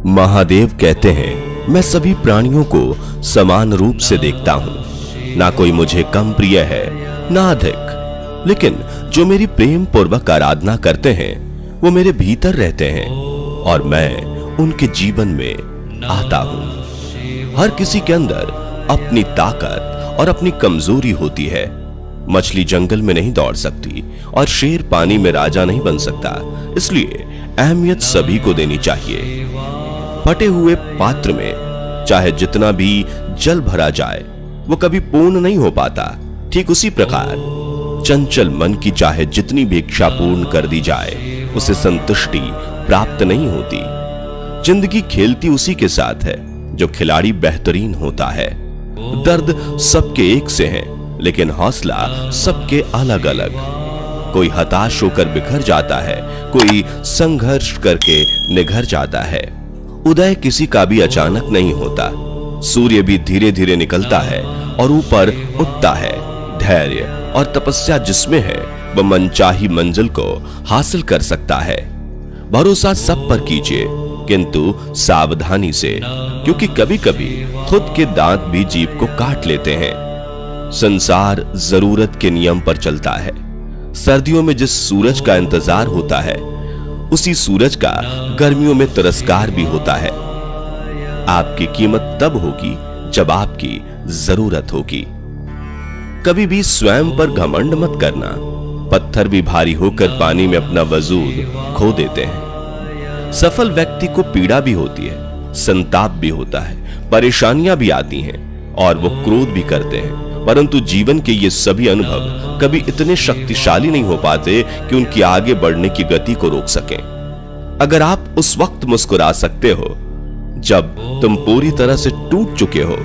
महादेव कहते हैं, मैं सभी प्राणियों को समान रूप से देखता हूं। ना कोई मुझे कम प्रिय है ना अधिक, लेकिन जो मेरी प्रेम पूर्वक आराधना करते हैं वो मेरे भीतर रहते हैं और मैं उनके जीवन में आता हूं। हर किसी के अंदर अपनी ताकत और अपनी कमजोरी होती है। मछली जंगल में नहीं दौड़ सकती और शेर पानी में राजा नहीं बन सकता, इसलिए अहमियत सभी को देनी चाहिए। फटे हुए पात्र में चाहे जितना भी जल भरा जाए वो कभी पूर्ण नहीं हो पाता। ठीक उसी प्रकार चंचल मन की चाहे जितनी भी इच्छा पूर्ण कर दी जाए उसे संतुष्टि प्राप्त नहीं होती। जिंदगी खेलती उसी के साथ है जो खिलाड़ी बेहतरीन होता है। दर्द सबके एक से है, लेकिन हौसला सबके अलग अलग। कोई हताश होकर बिखर जाता है, कोई संघर्ष करके निघर जाता है। उदय किसी का भी अचानक नहीं होता। सूर्य भी धीरे धीरे निकलता है और ऊपर उठता है। धैर्य और तपस्या जिसमें है वह मनचाही मंजिल को हासिल कर सकता है। भरोसा सब पर कीजिए, किंतु सावधानी से, क्योंकि कभी कभी खुद के दांत भी जीभ को काट लेते हैं। संसार जरूरत के नियम पर चलता है। सर्दियों में जिस सूरज का इंतजार होता है उसी सूरज का गर्मियों में तिरस्कार भी होता है। आपकी कीमत तब होगी जब आपकी जरूरत होगी। कभी भी स्वयं पर घमंड मत करना। पत्थर भी भारी होकर पानी में अपना वजूद खो देते हैं। सफल व्यक्ति को पीड़ा भी होती है, संताप भी होता है, परेशानियां भी आती हैं और वो क्रोध भी करते हैं, परंतु जीवन के ये सभी अनुभव कभी इतने शक्तिशाली नहीं हो पाते कि उनकी आगे बढ़ने की गति को रोक सकें। अगर आप उस वक्त मुस्कुरा सकते हो जब तुम पूरी तरह से टूट चुके हो,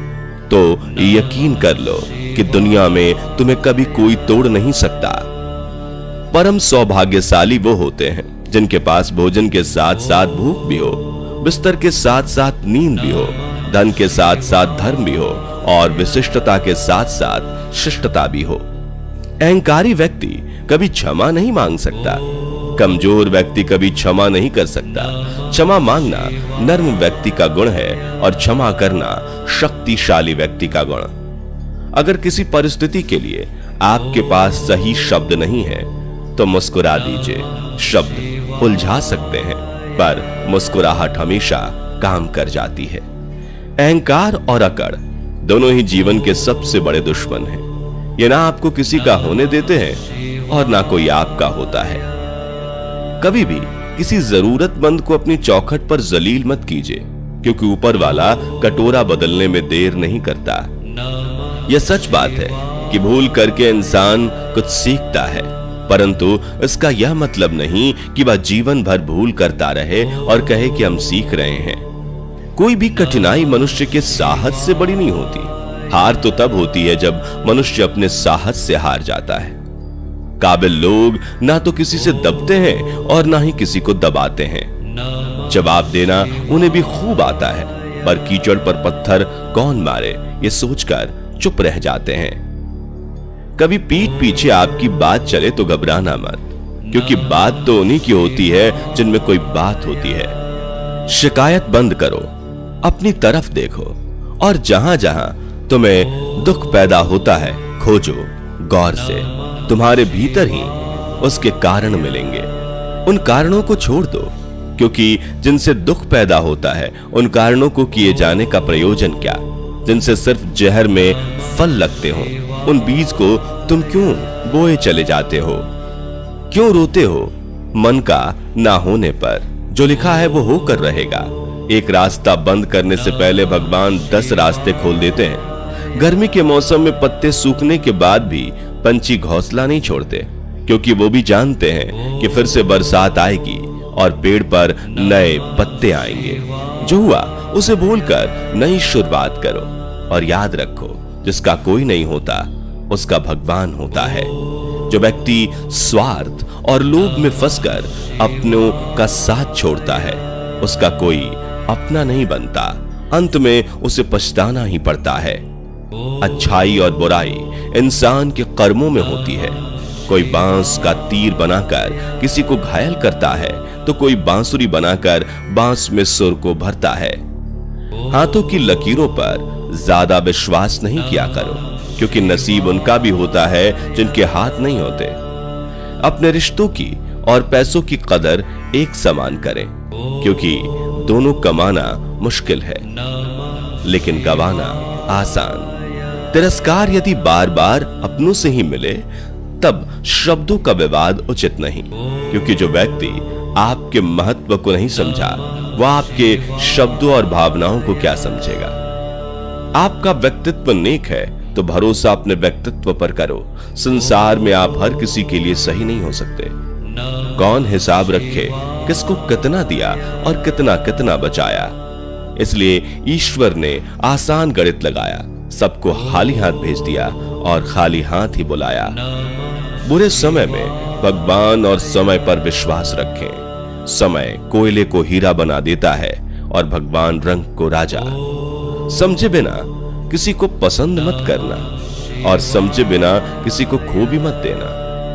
तो यकीन कर लो कि दुनिया में तुम्हें कभी कोई तोड़ नहीं सकता। परम सौभाग्यशाली वो होते हैं जिनके पास भोजन के साथ साथ भूख भी हो, बिस्तर के साथ साथ नींद भी हो, धन के साथ साथ धर्म भी हो और विशिष्टता के साथ साथ शिष्टता भी हो। अहंकारी व्यक्ति कभी क्षमा नहीं मांग सकता। कमजोर व्यक्ति कभी क्षमा नहीं कर सकता। क्षमा मांगना नर्म व्यक्ति का गुण है और क्षमा करना शक्तिशाली व्यक्ति का गुण। अगर किसी परिस्थिति के लिए आपके पास सही शब्द नहीं है तो मुस्कुरा दीजिए। शब्द उलझा सकते हैं, पर मुस्कुराहट हमेशा काम कर जाती है। अहंकार और अकड़ दोनों ही जीवन के सबसे बड़े दुश्मन हैं। ये ना आपको किसी का होने देते हैं और ना कोई आपका होता है। कभी भी किसी जरूरतमंद को अपनी चौखट पर जलील मत कीजिए, क्योंकि ऊपर वाला कटोरा बदलने में देर नहीं करता। यह सच बात है कि भूल करके इंसान कुछ सीखता है, परंतु इसका यह मतलब नहीं कि वह जीवन भर भूल करता रहे और कहे कि हम सीख रहे हैं। कोई भी कठिनाई मनुष्य के साहस से बड़ी नहीं होती। हार तो तब होती है जब मनुष्य अपने साहस से हार जाता है। काबिल लोग ना तो किसी से दबते हैं और ना ही किसी को दबाते हैं। जवाब देना उन्हें भी खूब आता है, पर कीचड़ पर पत्थर कौन मारे ये सोचकर चुप रह जाते हैं। कभी पीठ पीछे आपकी बात चले तो घबराना मत, क्योंकि बात तो उन्हीं की होती है जिनमें कोई बात होती है। शिकायत बंद करो, अपनी तरफ देखो और जहां जहां तुम्हें दुख पैदा होता है खोजो गौर से। तुम्हारे भीतर ही उसके कारण मिलेंगे। उन कारणों को छोड़ दो, क्योंकि जिनसे दुख पैदा होता है उन कारणों को किए जाने का प्रयोजन क्या। जिनसे सिर्फ जहर में फल लगते हो उन बीज को तुम क्यों बोए चले जाते हो। क्यों रोते हो मन का ना होने पर। जो लिखा है वो होकर रहेगा। एक रास्ता बंद करने से पहले भगवान 10 रास्ते खोल देते हैं। गर्मी के मौसम में पत्ते सूखने के बाद भी पंछी घोंसला नहीं छोड़ते, क्योंकि वो भी जानते हैं कि फिर से बरसात आएगी और पेड़ पर नए पत्ते आएंगे। जो हुआ उसे भूलकर नई शुरुआत करो और याद रखो, जिसका कोई नहीं होता उसका भगवान होता है। जो व्यक्ति स्वार्थ और लोभ में फंसकर अपनों का साथ छोड़ता है उसका कोई अपना नहीं बनता। अंत में उसे पछताना ही पड़ता है। अच्छाई और बुराई इंसान के कर्मों में होती है। कोई बांस का तीर बनाकर किसी को घायल करता है तो कोई बांसुरी बनाकर बांस में सुर को भरता है। हाथों की लकीरों पर ज्यादा विश्वास नहीं किया करो, क्योंकि नसीब उनका भी होता है जिनके हाथ नहीं होते। अपने रिश्तों की और पैसों की कदर एक समान करें, क्योंकि दोनों कमाना मुश्किल है लेकिन गवाना आसान। तिरस्कार यदि बार बार अपनों से ही मिले तब शब्दों का विवाद उचित नहीं, क्योंकि जो व्यक्ति आपके महत्व को नहीं समझा वह आपके शब्दों और भावनाओं को क्या समझेगा। आपका व्यक्तित्व नेक है तो भरोसा अपने व्यक्तित्व पर करो। संसार में आप हर किसी के लिए सही नहीं हो सकते। कौन हिसाब रखे किसको कितना दिया और कितना कितना बचाया। इसलिए ईश्वर ने आसान गणित लगाया, सबको खाली हाथ भेज दिया और खाली हाथ ही बुलाया। बुरे समय में भगवान और समय पर विश्वास रखें। समय कोयले को हीरा बना देता है और भगवान रंग को राजा। समझे बिना किसी को पसंद मत करना और समझे बिना किसी को खो भी मत देना,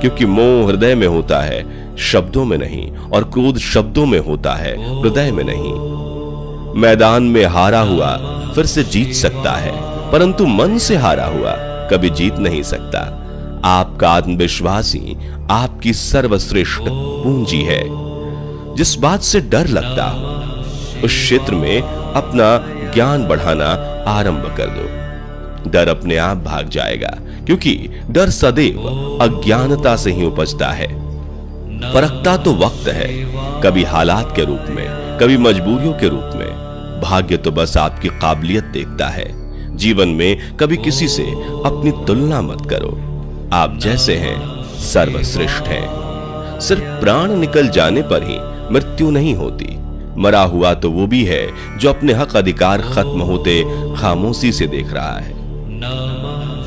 क्योंकि मोह हृदय में होता है शब्दों में नहीं, और क्रोध शब्दों में होता है हृदय में नहीं। मैदान में हारा हुआ फिर से जीत सकता है, परंतु मन से हारा हुआ कभी जीत नहीं सकता। आपका आत्मविश्वास ही आपकी सर्वश्रेष्ठ पूंजी है। जिस बात से डर लगता हो उस क्षेत्र में अपना ज्ञान बढ़ाना आरंभ कर दो। डर अपने आप भाग जाएगा, क्योंकि डर सदैव अज्ञानता से ही उपजता है। परखता तो वक्त है, कभी हालात के रूप में, कभी मजबूरियों के रूप में। भाग्य तो बस आपकी काबिलियत देखता है। जीवन में कभी किसी से अपनी तुलना मत करो। आप जैसे हैं सर्वश्रेष्ठ हैं। सिर्फ प्राण निकल जाने पर ही मृत्यु नहीं होती। मरा हुआ तो वो भी है जो अपने हक अधिकार खत्म होते खामोशी से देख रहा है।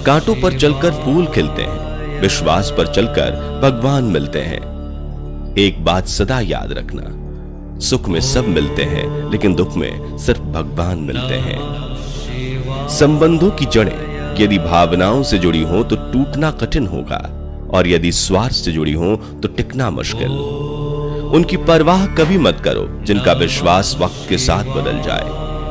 कांटों पर चलकर फूल खिलते हैं, विश्वास पर चलकर भगवान मिलते हैं। एक बात सदा याद रखना, सुख में सब मिलते हैं लेकिन दुख में सिर्फ भगवान मिलते हैं। संबंधों की जड़ें यदि भावनाओं से जुड़ी हो तो टूटना कठिन होगा, और यदि स्वार्थ से जुड़ी हो तो टिकना मुश्किल। उनकी परवाह कभी मत करो जिनका विश्वास वक्त के साथ बदल जाए।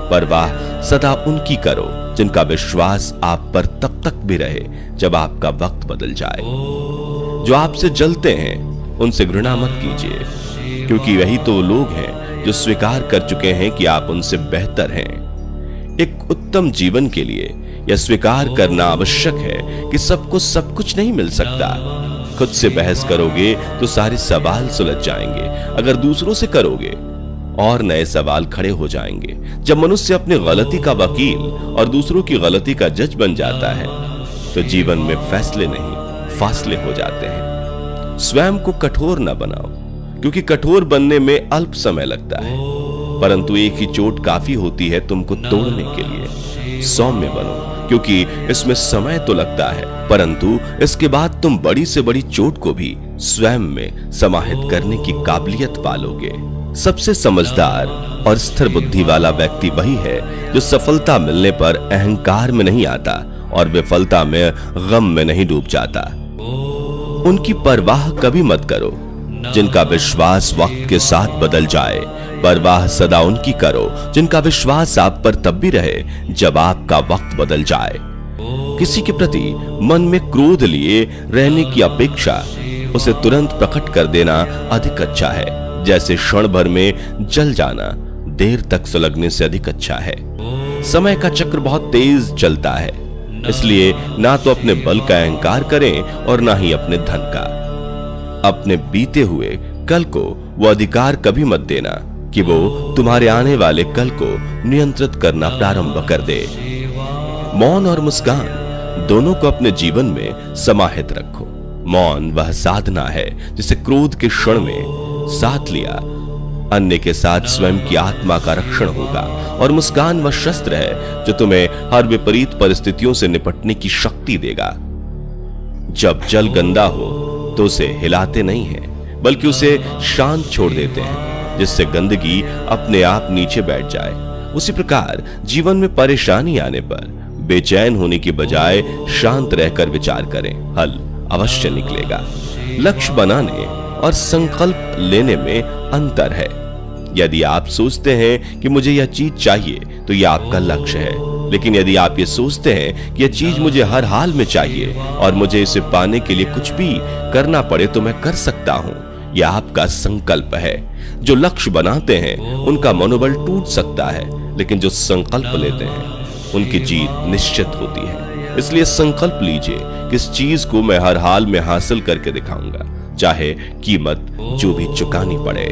परवाह सदा उनकी करो जिनका विश्वास आप पर तब तक भी रहे जब आपका वक्त बदल जाए। जो आपसे जलते हैं उनसे घृणा मत कीजिए, क्योंकि वही तो लोग हैं जो स्वीकार कर चुके हैं कि आप उनसे बेहतर हैं। एक उत्तम जीवन के लिए यह स्वीकार करना आवश्यक है कि सबको सब कुछ नहीं मिल सकता। खुद से बहस करोगे तो सारे सवाल सुलझ जाएंगे। अगर दूसरों से करोगे और नए सवाल खड़े हो जाएंगे। जब मनुष्य अपनी गलती का वकील और दूसरों की गलती का जज बन जाता है तो जीवन में फैसले नहीं फासले हो जाते हैं। स्वयं को कठोर न बनाओ, क्योंकि कठोर बनने में अल्प समय लगता है, परंतु एक ही चोट काफी होती है तुमको तोड़ने के लिए। सौम्य बनो, क्योंकि इसमें समय तो लगता है, परंतु इसके बाद तुम बड़ी से बड़ी चोट को भी स्वयं में समाहित करने की काबिलियत पालोगे। सबसे समझदार और स्थिर बुद्धि वाला व्यक्ति वही है जो सफलता मिलने पर अहंकार में नहीं आता और विफलता में गम में नहीं डूब जाता। उनकी परवाह कभी मत करो जिनका विश्वास वक्त के साथ बदल जाए। परवाह सदा उनकी करो जिनका विश्वास आप पर तब भी रहे जब आपका वक्त बदल जाए। किसी के प्रति मन में क्रोध लिए रहने की अपेक्षा उसे तुरंत प्रकट कर देना अधिक अच्छा है। जैसे क्षण भर में जल जाना देर तक सुलगने से अधिक अच्छा है। समय का चक्र बहुत तेज चलता है, इसलिए ना तो अपने बल का अहंकार करें और ना ही अपने धन का। अपने बीते हुए कल को वो अधिकार कभी मत देना कि वो तुम्हारे आने वाले कल को नियंत्रित करना प्रारंभ कर दे। मौन और मुस्कान दोनों को अपने जीवन में समाहित रखो। मौन वह साधना है जिसे क्रोध के क्षण में साथ लिया अन्य के साथ स्वयं की आत्मा का रक्षण होगा, और मुस्कान वह शस्त्र है जो तुम्हें हर विपरीत परिस्थितियों से निपटने की शक्ति देगा। जब जल गंदा हो तो उसे हिलाते नहीं हैं, बल्कि उसे शांत छोड़ देते हैं, जिससे गंदगी अपने आप नीचे बैठ जाए। उसी प्रकार जीवन में परेशानी आने पर बेचैन होने की बजाय शांत रहकर विचार करें, हल अवश्य निकलेगा। लक्ष्य बनाने और संकल्प लेने में अंतर है। यदि आप सोचते हैं कि मुझे यह चीज चाहिए तो यह आपका लक्ष्य है, लेकिन यदि आप ये सोचते हैं कि यह चीज मुझे हर हाल में चाहिए और मुझे इसे पाने के लिए कुछ भी करना पड़े तो मैं कर सकता हूं, यह आपका संकल्प है। जो लक्ष्य बनाते हैं उनका मनोबल टूट सकता है, लेकिन जो संकल्प लेते हैं उनकी जीत निश्चित होती है। इसलिए संकल्प लीजिए कि इस चीज को मैं हर हाल में हासिल करके दिखाऊंगा, चाहे कीमत जो भी चुकानी पड़े।